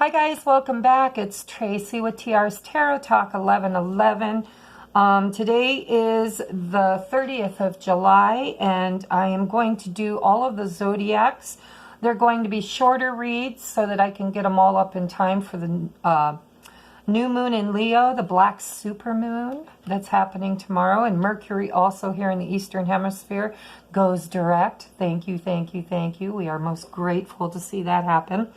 Hi guys, welcome back. It's Tracy with TR's Tarot Talk 1111. Today is the 30th of July and I am going to do all of the zodiacs. They're going to be shorter reads so that I can get them all up in time for the new moon in Leo, the black supermoon that's happening tomorrow, and Mercury also here in the Eastern Hemisphere goes direct. Thank you, thank you, thank you. We are most grateful to see that happen.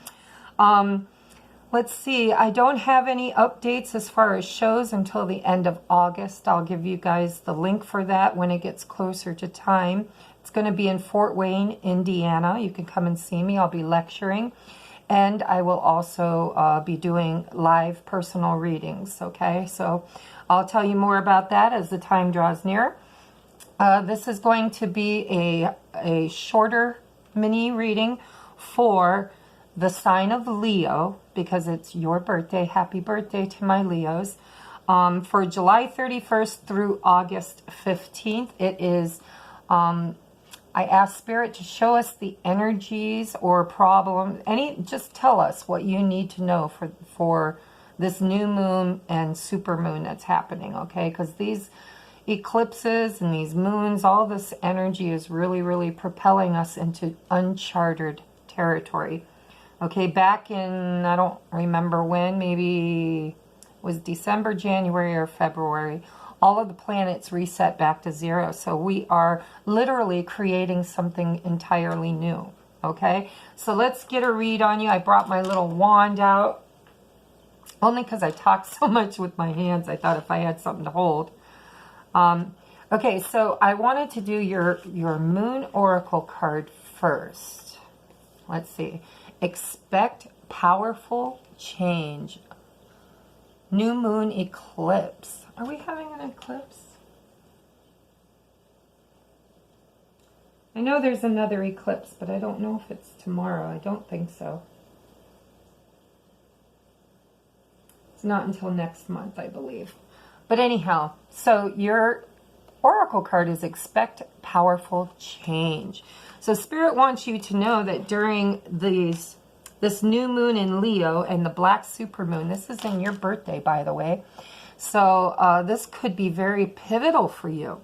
Let's see, I don't have any updates as far as shows until the end of August. I'll give you guys the link for that when it gets closer to time. It's going to be in Fort Wayne, Indiana. You can come and see me. I'll be lecturing. And I will also be doing live personal readings, okay? So I'll tell you more about that as the time draws near. This is going to be a shorter mini reading for the sign of Leo, because it's your birthday. Happy birthday to my Leos. For July 31st through August 15th, it is, I asked Spirit to show us the energies or problems. Just tell us what you need to know for this new moon and super moon that's happening, okay? Because these eclipses and these moons, all this energy is really, really propelling us into uncharted territory. Okay, back in, I don't remember when, maybe it was December, January, or February, all of the planets reset back to zero. So we are literally creating something entirely new, okay? So let's get a read on you. I brought my little wand out, only because I talk so much with my hands. I thought if I had something to hold. Okay, so I wanted to do your Moon Oracle card first. Let's see. Expect powerful change. New moon eclipse. Are we having an eclipse? I know there's another eclipse, but I don't know if it's tomorrow. I don't think so. It's not until next month, I believe. But anyhow, so your oracle card is expect powerful change. So Spirit wants you to know that during this new moon in Leo and the black supermoon, this is in your birthday, by the way. So this could be very pivotal for you.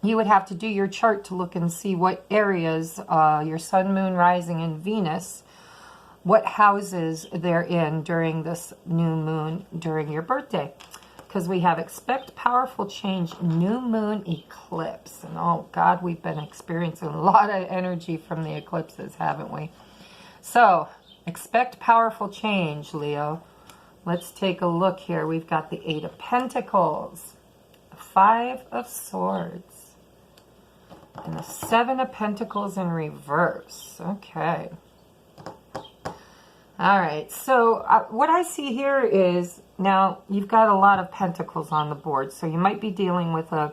You would have to do your chart to look and see what areas, your sun, moon, rising, and Venus, what houses they're in during this new moon during your birthday. Because we have expect powerful change, new moon eclipse. And oh God, we've been experiencing a lot of energy from the eclipses, haven't we? So, expect powerful change, Leo. Let's take a look here. We've got the Eight of Pentacles, the Five of Swords, and the Seven of Pentacles in reverse. Okay. All right, so what I see here is, now you've got a lot of pentacles on the board, so you might be dealing with a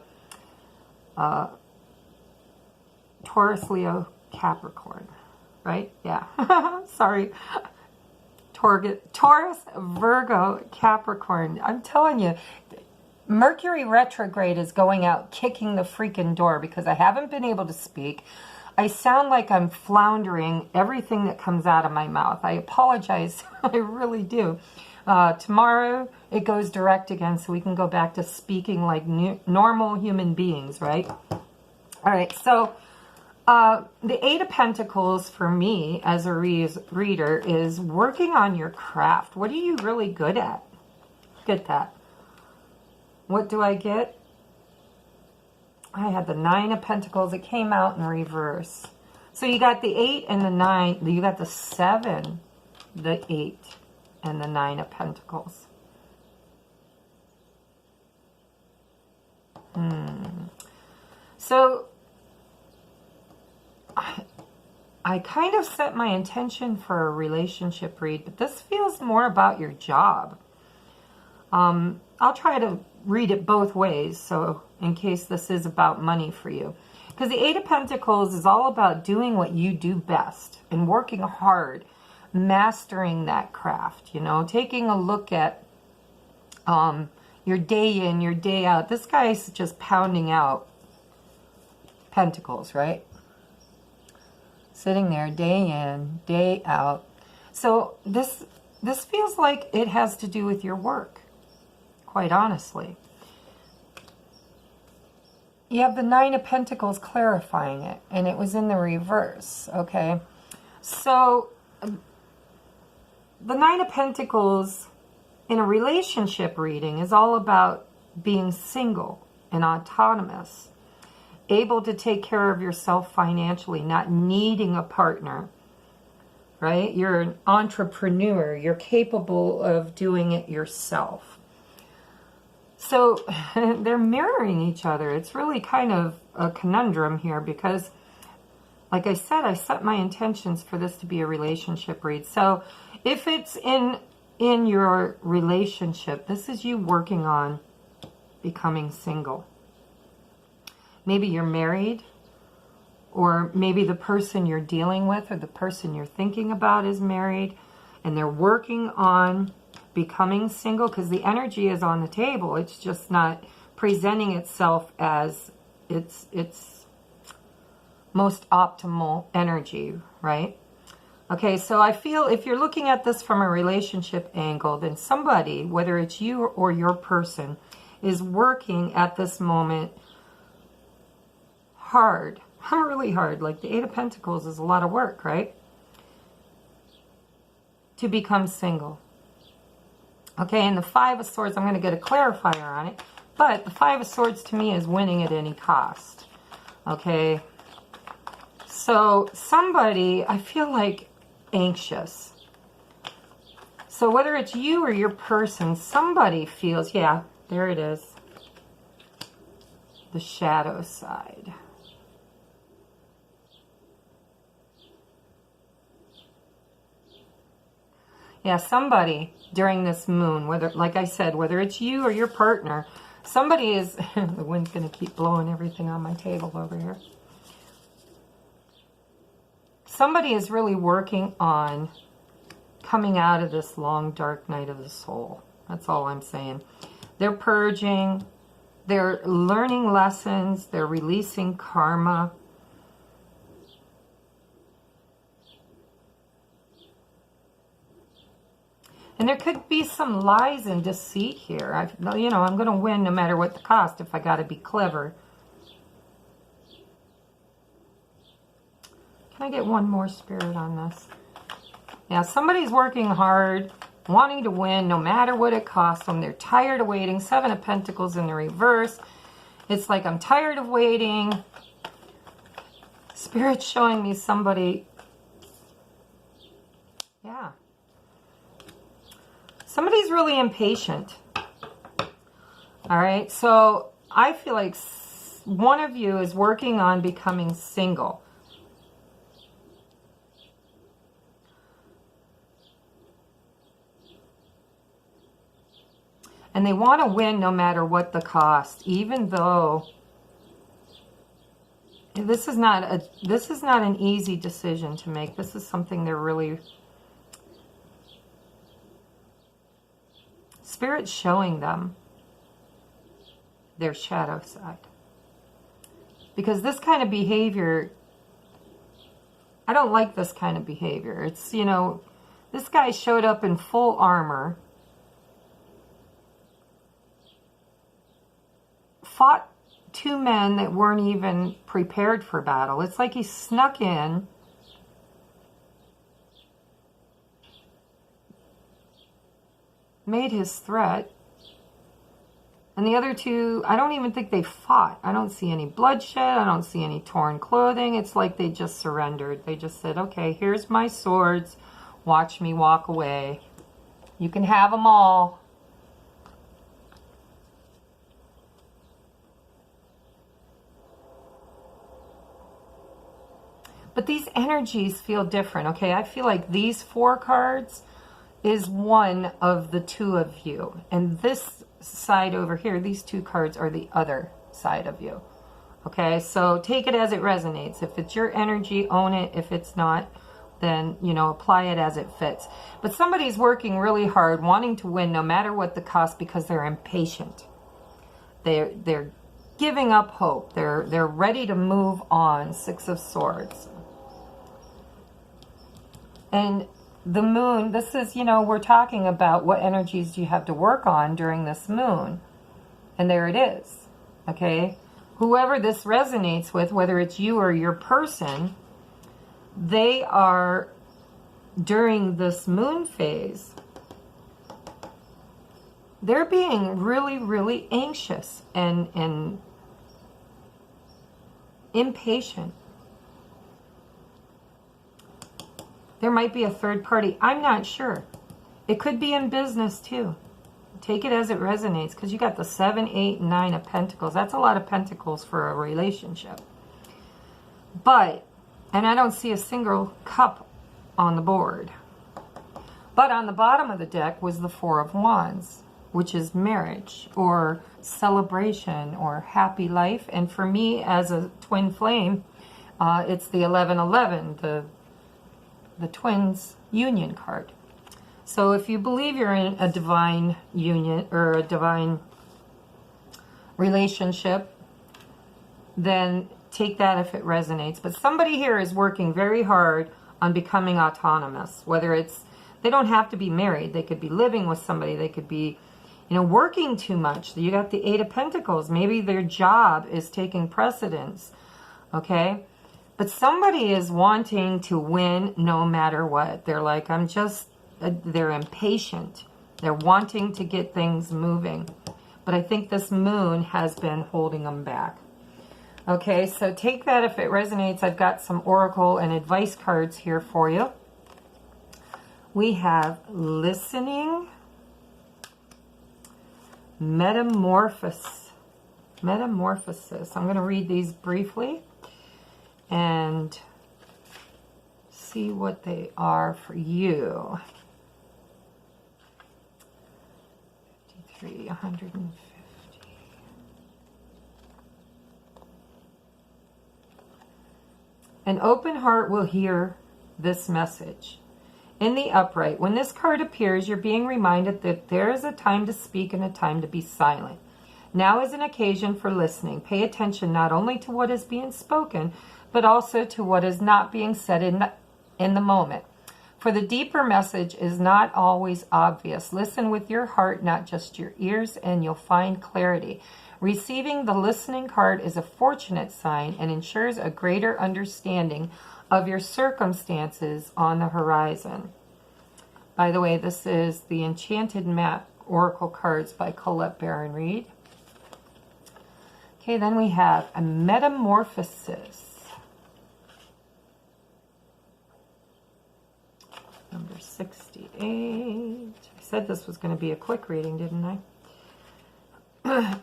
Taurus, Leo, Capricorn, right? Yeah, sorry. Taurus, Virgo, Capricorn. I'm telling you, Mercury retrograde is going out kicking the freaking door because I haven't been able to speak. I sound like I'm floundering everything that comes out of my mouth. I apologize. I really do. Tomorrow it goes direct again, so we can go back to speaking like normal human beings, right? All right, so the Eight of Pentacles for me as a reader is working on your craft. What are you really good at? Get that. What do I get? I had the Nine of Pentacles. It came out in reverse. So you got the 8 and the 9. You got the 7, the 8, and the 9 of Pentacles. So I kind of set my intention for a relationship read, but this feels more about your job. I'll try to read it both ways, so in case this is about money for you. Because the Eight of Pentacles is all about doing what you do best and working hard, mastering that craft, you know, taking a look at your day in, your day out. This guy's just pounding out pentacles, right? Sitting there day in, day out. So this this feels like it has to do with your work, quite honestly. You have the Nine of Pentacles clarifying it, and it was in the reverse, okay? So, the Nine of Pentacles in a relationship reading is all about being single and autonomous, able to take care of yourself financially, not needing a partner, right? You're an entrepreneur. You're capable of doing it yourself. So they're mirroring each other. It's really kind of a conundrum here because, like I said, I set my intentions for this to be a relationship read. So if it's in your relationship, this is you working on becoming single. Maybe you're married, or maybe the person you're dealing with or the person you're thinking about is married, and they're working on becoming single because the energy is on the table. It's just not presenting itself as its most optimal energy, right? Okay, so I feel if you're looking at this from a relationship angle, then somebody, whether it's you or your person, is working at this moment hard, really hard. Like the Eight of Pentacles is a lot of work, right? To become single. Okay, and the Five of Swords, I'm going to get a clarifier on it, but the Five of Swords to me is winning at any cost. Okay, so somebody, I feel like anxious. So whether it's you or your person, somebody feels, yeah, there it is, the shadow side. Yeah, somebody during this moon, whether, like I said, whether it's you or your partner, somebody is, the wind's going to keep blowing everything on my table over here. Somebody is really working on coming out of this long, dark night of the soul. That's all I'm saying. They're purging, they're learning lessons, they're releasing karma. And there could be some lies and deceit here. I'm going to win no matter what the cost if I got to be clever. Can I get one more spirit on this? Yeah, somebody's working hard, wanting to win no matter what it costs them. They're tired of waiting. Seven of Pentacles in the reverse. It's like, I'm tired of waiting. Spirit's showing me somebody. Yeah. Somebody's really impatient. All right, so I feel like one of you is working on becoming single. And they want to win no matter what the cost, even though this is not an easy decision to make. This is something they're really, Spirit's showing them their shadow side. Because this kind of behavior, I don't like this kind of behavior. It's, this guy showed up in full armor, fought two men that weren't even prepared for battle. It's like he snuck in, made his threat, and the other two, I don't even think they fought. I don't see any bloodshed. I don't see any torn clothing. It's like they just surrendered. They just said, okay, here's my swords. Watch me walk away. You can have them all. But these energies feel different, okay? I feel like these four cards is one of the two of you. And this side over here, these two cards are the other side of you. Okay, so take it as it resonates. If it's your energy, own it. If it's not, then, apply it as it fits. But somebody's working really hard, wanting to win no matter what the cost because they're impatient. They're giving up hope. They're ready to move on. Six of Swords. And the moon, this is, we're talking about what energies do you have to work on during this moon. And there it is. Okay? Whoever this resonates with, whether it's you or your person, they are, during this moon phase, they're being really, really anxious and impatient. There might be a third party. I'm not sure. It could be in business too. Take it as it resonates, because you got the 7, 8, and 9 of Pentacles. That's a lot of Pentacles for a relationship. But, and I don't see a single cup on the board. But on the bottom of the deck was the 4 of Wands, which is marriage or celebration or happy life. And for me, as a twin flame, it's the 1111, the twins union card. So if you believe you're in a divine union or a divine relationship, then take that if it resonates. But somebody here is working very hard on becoming autonomous, whether it's, they don't have to be married. They could be living with somebody. They could be, working too much. You got the 8 of Pentacles. Maybe their job is taking precedence. Okay? But somebody is wanting to win no matter what. They're like, they're impatient. They're wanting to get things moving. But I think this moon has been holding them back. Okay, so take that if it resonates. I've got some oracle and advice cards here for you. We have listening, metamorphosis. I'm going to read these briefly and see what they are for you. 53, 150. An open heart will hear this message. In the upright, when this card appears, you're being reminded that there is a time to speak and a time to be silent. Now is an occasion for listening. Pay attention not only to what is being spoken, but also to what is not being said in the moment. For the deeper message is not always obvious. Listen with your heart, not just your ears, and you'll find clarity. Receiving the listening card is a fortunate sign and ensures a greater understanding of your circumstances on the horizon. By the way, this is the Enchanted Map Oracle Cards by Colette Baron Reed. Okay, then we have a metamorphosis. Number 68. I said this was going to be a quick reading, didn't I?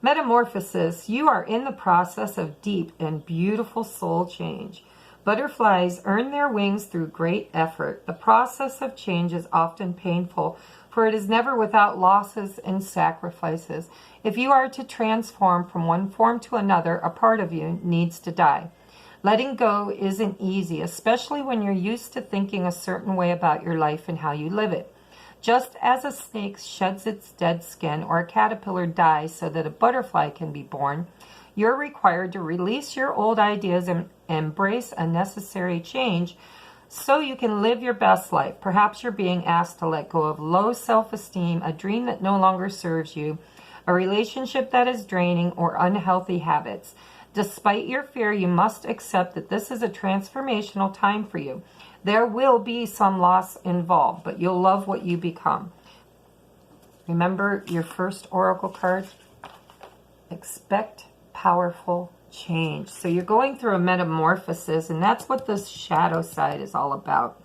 Metamorphosis. You are in the process of deep and beautiful soul change. Butterflies earn their wings through great effort. The process of change is often painful, for it is never without losses and sacrifices. If you are to transform from one form to another, a part of you needs to die. Letting go isn't easy, especially when you're used to thinking a certain way about your life and how you live it. Just as a snake sheds its dead skin or a caterpillar dies so that a butterfly can be born, you're required to release your old ideas and embrace a necessary change so you can live your best life. Perhaps you're being asked to let go of low self-esteem, a dream that no longer serves you, a relationship that is draining, or unhealthy habits. Despite your fear, you must accept that this is a transformational time for you. There will be some loss involved, but you'll love what you become. Remember your first oracle card? Expect powerful change. So you're going through a metamorphosis, and that's what this shadow side is all about.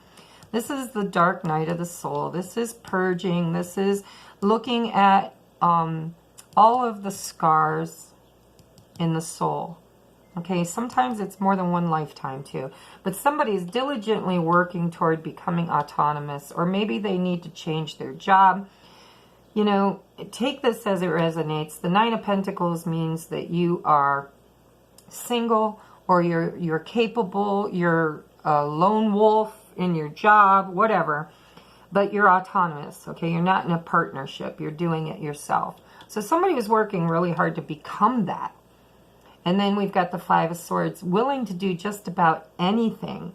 This is the dark night of the soul. This is purging. This is looking at all of the scars in the soul. Okay, sometimes it's more than one lifetime too. But somebody's diligently working toward becoming autonomous, or maybe they need to change their job. Take this as it resonates. The 9 of Pentacles means that you are single, or you're capable, you're a lone wolf in your job, whatever. But you're autonomous, okay? You're not in a partnership. You're doing it yourself. So somebody was working really hard to become that. And then we've got the 5 of Swords, willing to do just about anything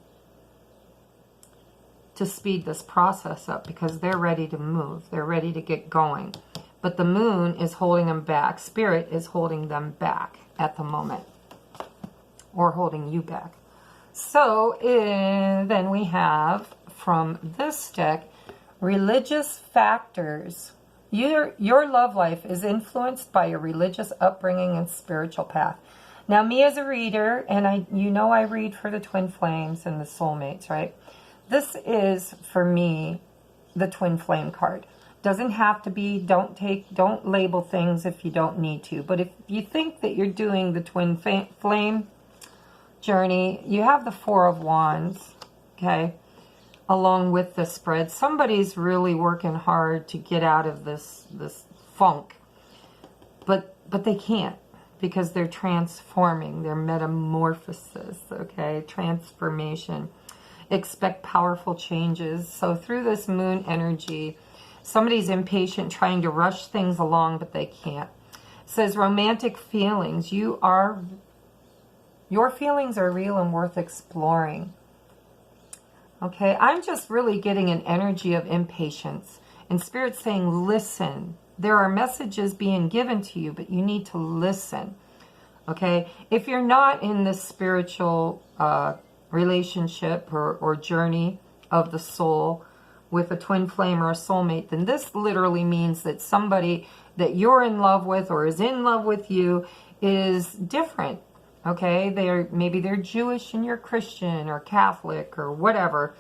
to speed this process up because they're ready to move. They're ready to get going. But the moon is holding them back. Spirit is holding them back at the moment, or holding you back. So then we have from this deck, religious factors. Your love life is influenced by your religious upbringing and spiritual path. Now, me as a reader, and I read for the twin flames and the soulmates, right? This is, for me, the twin flame card. Doesn't have to be, don't label things if you don't need to. But if you think that you're doing the twin flame journey, you have the Four of Wands, okay, along with the spread. Somebody's really working hard to get out of this funk, but they can't, because they're transforming, their metamorphosis, okay, transformation. Expect powerful changes. So through this moon energy, somebody's impatient, trying to rush things along, but they can't. It says romantic feelings. Your feelings are real and worth exploring. Okay, I'm just really getting an energy of impatience. And Spirit's saying, listen. There are messages being given to you, but you need to listen. Okay, if you're not in this spiritual relationship or journey of the soul with a twin flame or a soulmate, then this literally means that somebody that you're in love with or is in love with you is different. Okay, maybe they're Jewish and you're Christian or Catholic or whatever.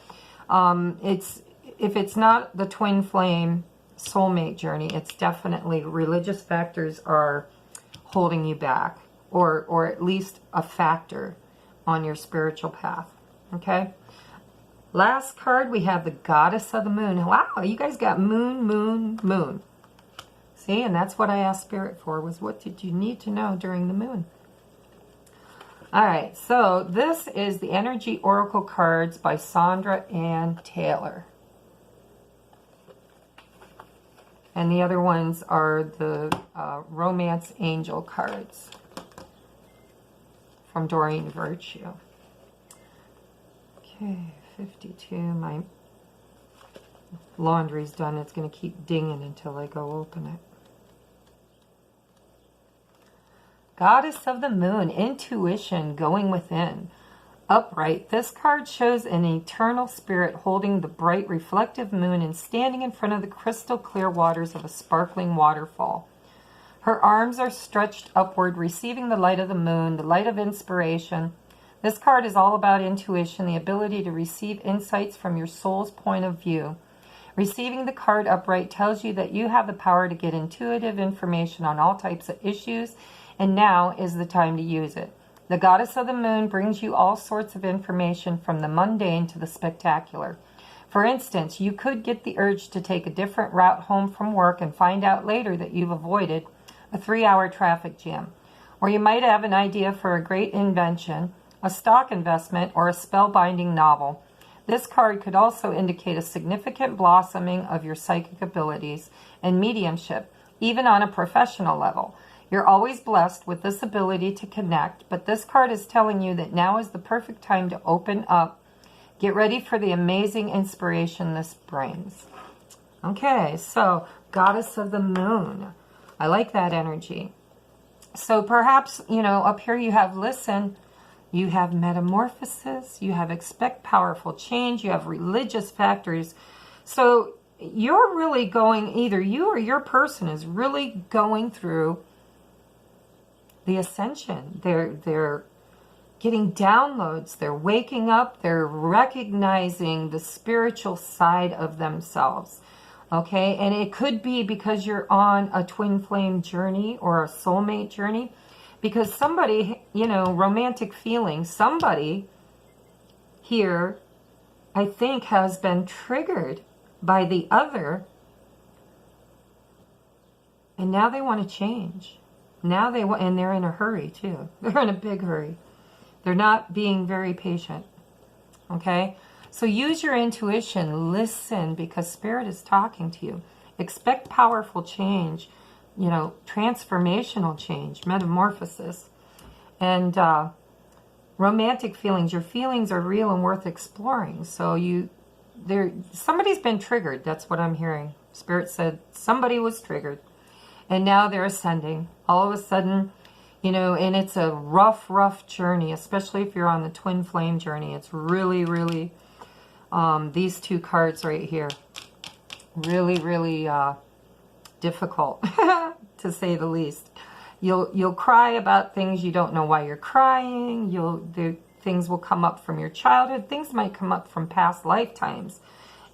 If it's not the twin flame soulmate journey, it's definitely religious factors are holding you back, or at least a factor on your spiritual path. Okay, last card, we have the Goddess of the Moon. Wow, you guys got moon, moon, moon. See, and that's what I asked Spirit for, was what did you need to know during the moon? All right, so this is the Energy Oracle cards by Sandra Ann Taylor. And the other ones are the Romance Angel cards from Doreen Virtue. Okay, 52. My laundry's done. It's going to keep dinging until I go open it. Goddess of the Moon, intuition, going within. Upright. This card shows an eternal spirit holding the bright reflective moon and standing in front of the crystal clear waters of a sparkling waterfall. Her arms are stretched upward, receiving the light of the moon, the light of inspiration. This card is all about intuition, the ability to receive insights from your soul's point of view. Receiving the card upright tells you that you have the power to get intuitive information on all types of issues, and now is the time to use it. The Goddess of the Moon brings you all sorts of information, from the mundane to the spectacular. For instance, you could get the urge to take a different route home from work and find out later that you've avoided a 3-hour traffic jam. Or you might have an idea for a great invention, a stock investment, or a spellbinding novel. This card could also indicate a significant blossoming of your psychic abilities and mediumship, even on a professional level. You're always blessed with this ability to connect, but this card is telling you that now is the perfect time to open up. Get ready for the amazing inspiration this brings. Okay, so Goddess of the Moon. I like that energy. So perhaps, up here you have listen, you have metamorphosis, you have expect powerful change, you have religious factors. So you're really going, either you or your person is really going through the ascension. They're getting downloads. They're waking up. They're recognizing the spiritual side of themselves. Okay, and it could be because you're on a twin flame journey or a soulmate journey, because somebody, romantic feelings, somebody here, I think, has been triggered by the other, and now they want to change. Now and they're in a hurry too. They're in a big hurry. They're not being very patient. Okay? So use your intuition. Listen, because Spirit is talking to you. Expect powerful change, transformational change, metamorphosis. And romantic feelings. Your feelings are real and worth exploring. So you somebody's been triggered. That's what I'm hearing. Spirit said somebody was triggered. And now they're ascending. All of a sudden, you know, and it's a rough journey, especially if you're on the twin flame journey. It's really, really, these two cards right here, really difficult, to say the least. You'll cry about things you don't know why you're crying. Things will come up from your childhood. Things might come up from past lifetimes.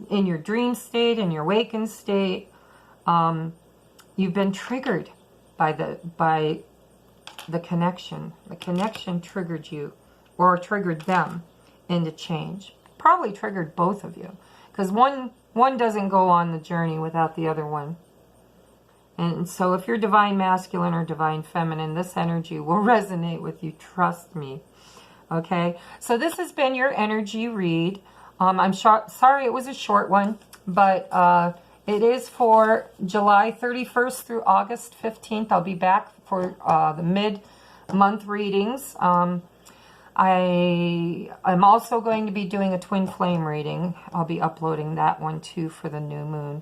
In your dream state, in your awakened state, you've been triggered by the connection. The connection triggered you, or triggered them into change. Probably triggered both of you, because one doesn't go on the journey without the other one. And so if you're divine masculine or divine feminine, this energy will resonate with you. Trust me. Okay, so this has been your energy read. I'm sorry it was a short one, but it is for July 31st through August 15th. I'll be back for the mid-month readings. I'm also going to be doing a twin flame reading. I'll be uploading that one too for the new moon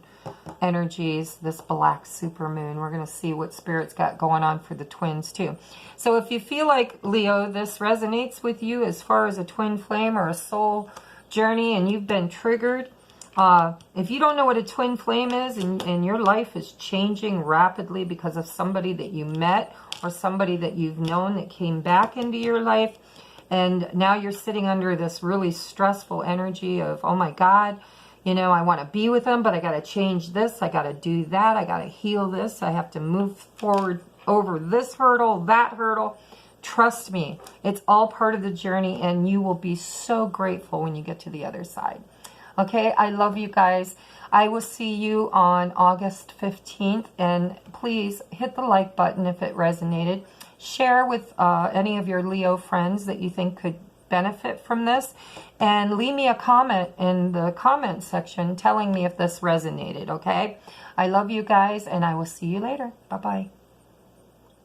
energies, this black super moon. We're going to see what Spirit's got going on for the twins too. So if you feel like, Leo, this resonates with you as far as a twin flame or a soul journey, and you've been triggered, if you don't know what a twin flame is, and your life is changing rapidly because of somebody that you met or somebody that you've known that came back into your life, and now you're sitting under this really stressful energy of, oh my God, you know, I want to be with them, but I got to change this. I got to do that. I got to heal this. I have to move forward over this hurdle, that hurdle. Trust me, it's all part of the journey, and you will be so grateful when you get to the other side. Okay, I love you guys. I will see you on August 15th, and please hit the like button if it resonated. Share with any of your Leo friends that you think could benefit from this, and leave me a comment in the comment section telling me if this resonated, okay? I love you guys, and I will see you later. Bye-bye.